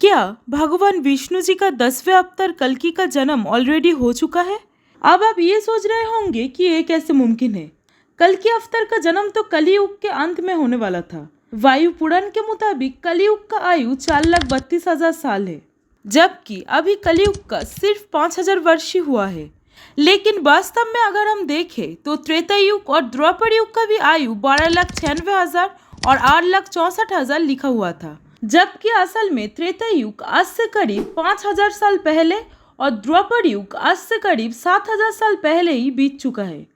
क्या भगवान विष्णु जी का 10वें अवतार कल्कि का जन्म ऑलरेडी हो चुका है? अब आप ये सोच रहे होंगे कि ये कैसे मुमकिन है। कल्कि अवतार का जन्म तो कलियुग के अंत में होने वाला था। वायु पुराण के मुताबिक कलियुग का आयु 4,32,000 साल है, जबकि अभी कलियुग का सिर्फ 5,000 वर्ष ही हुआ है। लेकिन वास्तव में अगर हम देखें तो त्रेता युग और द्वापर युग का भी आयु 12,96,000 और 8,64,000 लिखा हुआ था, जबकि असल में त्रेता युग आज से करीब 5,000 साल पहले और द्वापर युग आज से करीब 7,000 साल पहले ही बीत चुका है।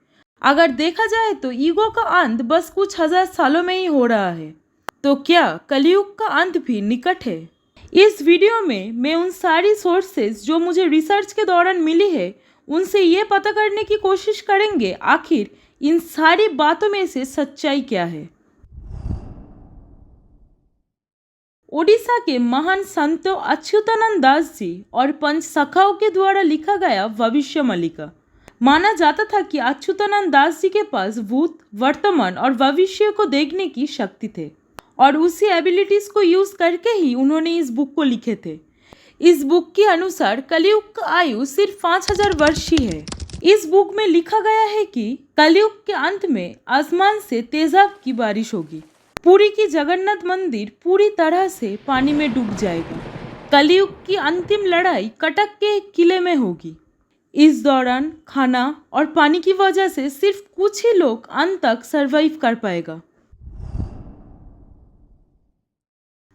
अगर देखा जाए तो ईगो का अंत बस कुछ हजार सालों में ही हो रहा है। तो क्या कलयुग का अंत भी निकट है? इस वीडियो में मैं उन सारी सोर्सेज जो मुझे रिसर्च के दौरान मिली है उनसे ये पता करने की कोशिश करेंगे आखिर इन सारी बातों में से सच्चाई क्या है। ओडिशा के महान संतों अच्युतानंद दास जी और पंच सखाओं के द्वारा लिखा गया भविष्य मलिका। माना जाता था कि अच्युतानंद दास जी के पास भूत, वर्तमान और भविष्य को देखने की शक्ति थे और उसी एबिलिटीज को यूज करके ही उन्होंने इस बुक को लिखे थे। इस बुक के अनुसार कलयुग का आयु सिर्फ 5,000 वर्ष ही है। इस बुक में लिखा गया है कि कलयुग के अंत में आसमान से तेजाब की बारिश होगी। पुरी की जगन्नाथ मंदिर पूरी तरह से पानी में डूब जाएगा। कलयुग की अंतिम लड़ाई कटक के एक किले में होगी। इस दौरान खाना और पानी की वजह से सिर्फ कुछ ही लोग अंत तक सरवाइव कर पाएगा।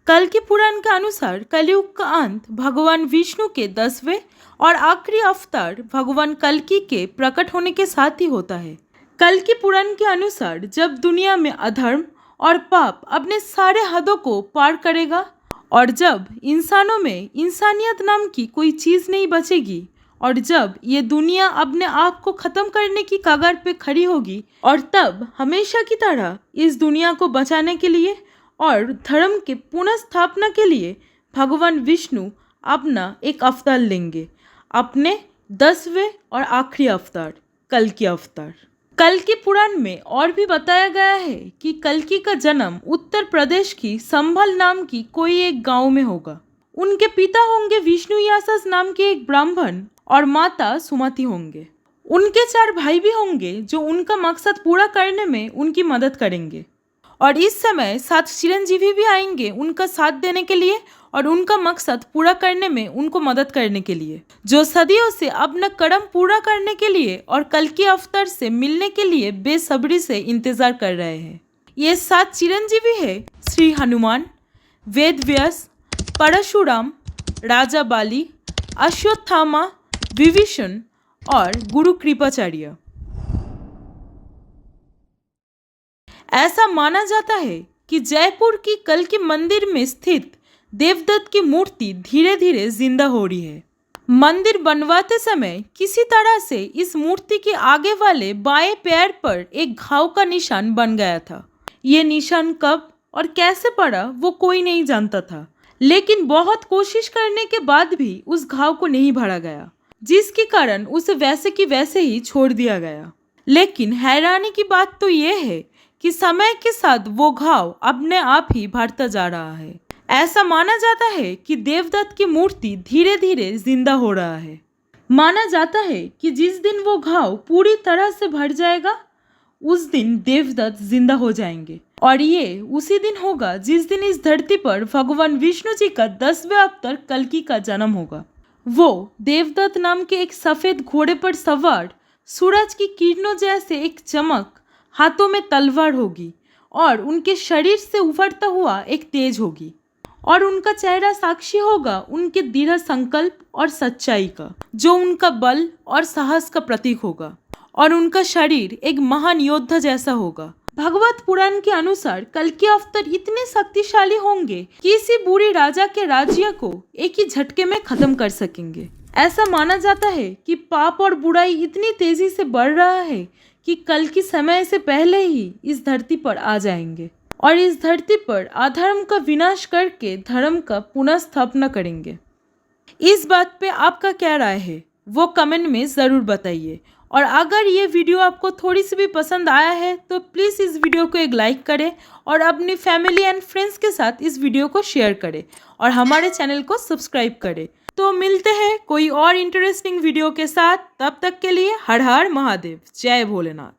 कल्कि पुराण के अनुसार कलयुग का अंत भगवान विष्णु के 10वें और आखिरी अवतार भगवान कल्कि के प्रकट होने के साथ ही होता है। कल्कि पुराण के अनुसार जब दुनिया में अधर्म और पाप अपने सारे हदों को पार करेगा और जब इंसानों में इंसानियत नाम की कोई चीज़ नहीं बचेगी और जब ये दुनिया अपने आप को ख़त्म करने की कगार पे खड़ी होगी और तब हमेशा की तरह इस दुनिया को बचाने के लिए और धर्म के पुनः स्थापना के लिए भगवान विष्णु अपना एक अवतार लेंगे, अपने 10वें और आखिरी अवतार कल्कि अवतार। कल्कि पुराण में और भी बताया गया है कि कल्कि का जन्म उत्तर प्रदेश की संभल नाम की कोई एक गांव में होगा। उनके पिता होंगे विष्णु यासस नाम के एक ब्राह्मण और माता सुमति होंगे। उनके 4 भाई भी होंगे जो उनका मकसद पूरा करने में उनकी मदद करेंगे और इस समय 7 चिरंजीवी भी आएंगे उनका साथ देने के लिए और उनका मकसद पूरा करने में उनको मदद करने के लिए, जो सदियों से अपना कर्म पूरा करने के लिए और कल्कि अवतार से मिलने के लिए बेसब्री से इंतजार कर रहे हैं। ये 7 चिरंजीवी है श्री हनुमान, वेद व्यास, परशुराम, राजा बाली, अश्वत्थामा, विभीषण और गुरु कृपाचार्य। ऐसा माना जाता है कि जयपुर की कल्कि मंदिर में स्थित देवदत्त की मूर्ति धीरे धीरे जिंदा हो रही है। मंदिर बनवाते समय किसी तरह से इस मूर्ति के आगे वाले बाएं पैर पर एक घाव का निशान बन गया था। ये निशान कब और कैसे पड़ा वो कोई नहीं जानता था, लेकिन बहुत कोशिश करने के बाद भी उस घाव को नहीं भरा गया, जिसके कारण उसे वैसे की वैसे ही छोड़ दिया गया। लेकिन हैरानी की बात तो ये है कि समय के साथ वो घाव अपने आप ही भरता जा रहा है। ऐसा माना जाता है कि देवदत्त की मूर्ति धीरे धीरे जिंदा हो रहा है। माना जाता है कि जिस दिन वो घाव पूरी तरह से भर जाएगा उस दिन देवदत्त जिंदा हो जाएंगे और ये उसी दिन होगा जिस दिन इस धरती पर भगवान विष्णु जी का 10वें अवतार कल्कि का जन्म होगा। वो देवदत्त नाम के एक सफेद घोड़े पर सवार, सूरज की किरणों जैसे एक चमक, हाथों में तलवार होगी और उनके शरीर से उभरता हुआ एक तेज होगी और उनका चेहरा साक्षी होगा उनके दृढ़ संकल्प और सच्चाई का, जो उनका बल और साहस का प्रतीक होगा और उनका शरीर एक महान योद्धा जैसा होगा। भगवत पुराण के अनुसार कल्कि अवतार इतने शक्तिशाली होंगे कि किसी बुरी राजा के राज्य को एक ही झटके में खत्म कर सकेंगे। ऐसा माना जाता है कि पाप और बुराई इतनी तेजी से बढ़ रहा है कि कल्कि समय से पहले ही इस धरती पर आ जाएंगे और इस धरती पर अधर्म का विनाश करके धर्म का पुनः स्थापना करेंगे। इस बात पे आपका क्या राय है वो कमेंट में ज़रूर बताइए और अगर ये वीडियो आपको थोड़ी सी भी पसंद आया है तो प्लीज़ इस वीडियो को एक लाइक करें और अपनी फैमिली एंड फ्रेंड्स के साथ इस वीडियो को शेयर करें और हमारे चैनल को सब्सक्राइब करें। तो मिलते हैं कोई और इंटरेस्टिंग वीडियो के साथ, तब तक के लिए हर हर महादेव, जय भोलेनाथ।